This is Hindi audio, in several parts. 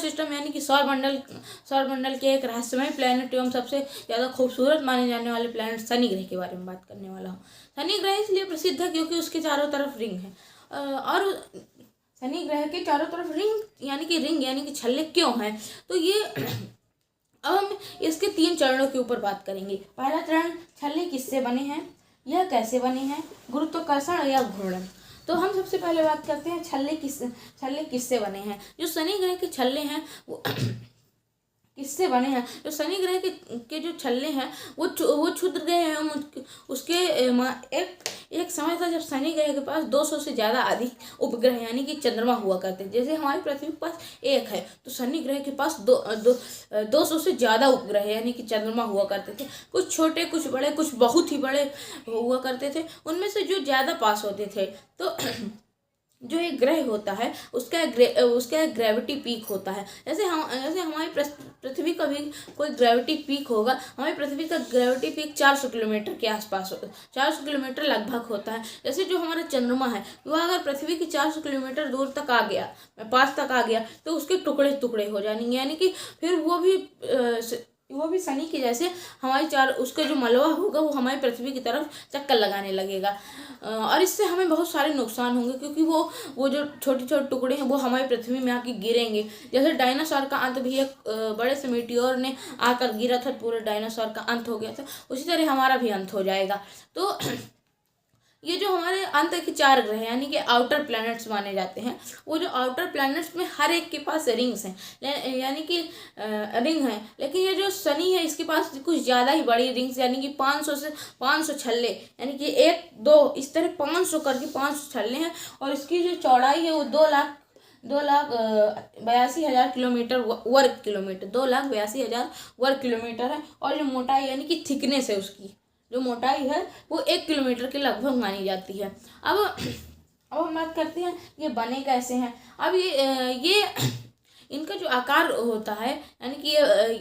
सिस्टम यानी कि सौरमंडल के एक रहस्यमय प्लैनेट एवं सबसे ज़्यादा खूबसूरत माने जाने वाले प्लैनेट शनि ग्रह के बारे में बात करने वाला हूँ। शनि ग्रह इसलिए प्रसिद्ध है क्योंकि उसके चारों तरफ रिंग है। और शनि ग्रह के चारों तरफ रिंग यानी कि छल्ले क्यों हैं, तो ये अब हम इसके 3 चरणों के ऊपर बात करेंगे। पहला चरण, छल्ले किससे बने हैं, यह कैसे बने हैं, गुरुत्वाकर्षण या घूर्णन। तो हम सबसे पहले बात करते हैं छल्ले किससे बने हैं। जो शनि ग्रह के छल्ले हैं वो किससे बने हैं। जो शनि ग्रह के जो छल्ले हैं वो क्षुद्र ग्रह हैं। उसके एक समय था जब शनि ग्रह के पास 200 से ज़्यादा अधिक उपग्रह यानी कि चंद्रमा हुआ करते थे। जैसे हमारी पृथ्वी के पास एक है, तो शनि ग्रह के पास 200 से ज़्यादा उपग्रह यानी कि चंद्रमा हुआ करते थे। कुछ छोटे, कुछ बड़े, कुछ बहुत ही बड़े हुआ करते थे। उनमें से जो ज़्यादा पास होते थे तो जो एक ग्रह होता है उसका एक ग्रेविटी पीक होता है। जैसे हमारी पृथ्वी का भी कोई ग्रेविटी पीक होगा। हमारी पृथ्वी का ग्रेविटी पीक 400 किलोमीटर के आसपास 400 किलोमीटर लगभग होता है। जैसे जो हमारा चंद्रमा है वह अगर पृथ्वी की 400 किलोमीटर दूर तक आ गया, पास तक आ गया, तो उसके टुकड़े टुकड़े हो जाएंगे, यानी कि फिर वो भी शनि के जैसे उसका जो मलबा होगा वो हमारी पृथ्वी की तरफ चक्कर लगाने लगेगा। और इससे हमें बहुत सारे नुकसान होंगे क्योंकि वो जो छोटे छोटे टुकड़े हैं वो हमारी पृथ्वी में आके गिरेंगे। जैसे डायनासोर का अंत भी एक बड़े से मीटियोर ने आकर गिरा था, पूरे डायनासोर का अंत हो गया था, उसी तरह हमारा भी अंत हो जाएगा। तो ये जो हमारे अंत के 4 ग्रह यानी कि आउटर प्लैनेट्स माने जाते हैं, वो जो आउटर प्लैनेट्स में हर एक के पास रिंग्स हैं, यानी कि रिंग है। लेकिन ये जो शनि है इसके पास कुछ ज़्यादा ही बड़ी रिंग्स यानी कि 500 छल्ले, यानी कि 1, 2 इस तरह 500 करके 500 छल्ले हैं। और इसकी जो चौड़ाई है वो 2,82,000 किलोमीटर वर्ग किलोमीटर 2,82,000 वर्ग किलोमीटर है। और जो मोटाई यानी कि थिकनेस है, उसकी जो मोटाई है वो 1 किलोमीटर के लगभग मानी जाती है। अब हम बात करते हैं ये बने कैसे हैं। अब ये इनका जो आकार होता है यानी कि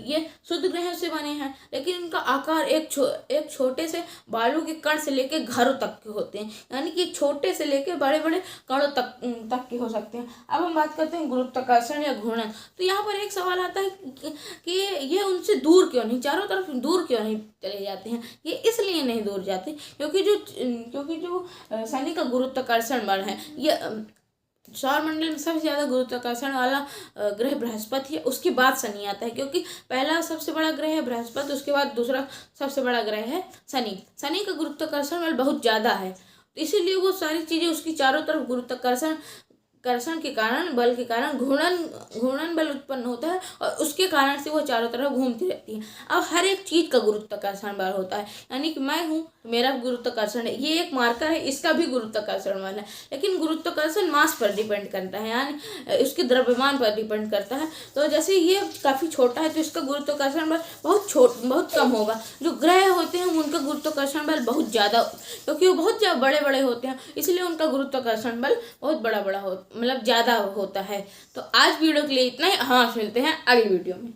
ये शुद्ध ग्रह से बने हैं, लेकिन इनका आकार एक छोटे से बालू के कण से लेके घरों तक के होते हैं, यानी कि छोटे से लेके बड़े बड़े कणों तक के हो सकते हैं। अब हम बात करते हैं गुरुत्वाकर्षण या घूर्णन। तो यहाँ पर एक सवाल आता है कि ये उनसे दूर क्यों नहीं, चारों तरफ दूर क्यों नहीं चले जाते हैं। ये इसलिए नहीं दूर जाते क्योंकि जो शनि का गुरुत्वाकर्षण बल है, ये सौरमंडल में सबसे ज़्यादा गुरुत्वाकर्षण वाला ग्रह बृहस्पति है, उसके बाद शनि आता है। क्योंकि पहला सबसे बड़ा ग्रह है बृहस्पति, उसके बाद दूसरा सबसे बड़ा ग्रह है शनि। शनि का गुरुत्वाकर्षण बल बहुत ज़्यादा है, तो इसीलिए वो सारी चीज़ें उसकी चारों तरफ गुरुत्वाकर्षण के कारण बल के कारण घूर्णन बल उत्पन्न होता है और उसके कारण से वो चारों तरफ घूमती रहती है। अब हर एक चीज़ का गुरुत्वाकर्षण बल होता है, यानी कि मैं हूँ, मेरा गुरुत्वाकर्षण है, ये एक मार्कर है, इसका भी गुरुत्वाकर्षण बल है। लेकिन गुरुत्वाकर्षण मास पर डिपेंड करता है, यानी उसके द्रव्यमान पर डिपेंड करता है। तो जैसे ये काफ़ी छोटा है तो इसका गुरुत्वाकर्षण बल बहुत कम होगा। जो ग्रह होते हैं उनका गुरुत्वाकर्षण बल बहुत ज़्यादा, क्योंकि वो बहुत बड़े बड़े होते हैं, इसलिए उनका गुरुत्वाकर्षण बल बहुत बड़ा ज़्यादा होता है। तो आज वीडियो के लिए इतना ही। हाँ, मिलते हैं अगली वीडियो में।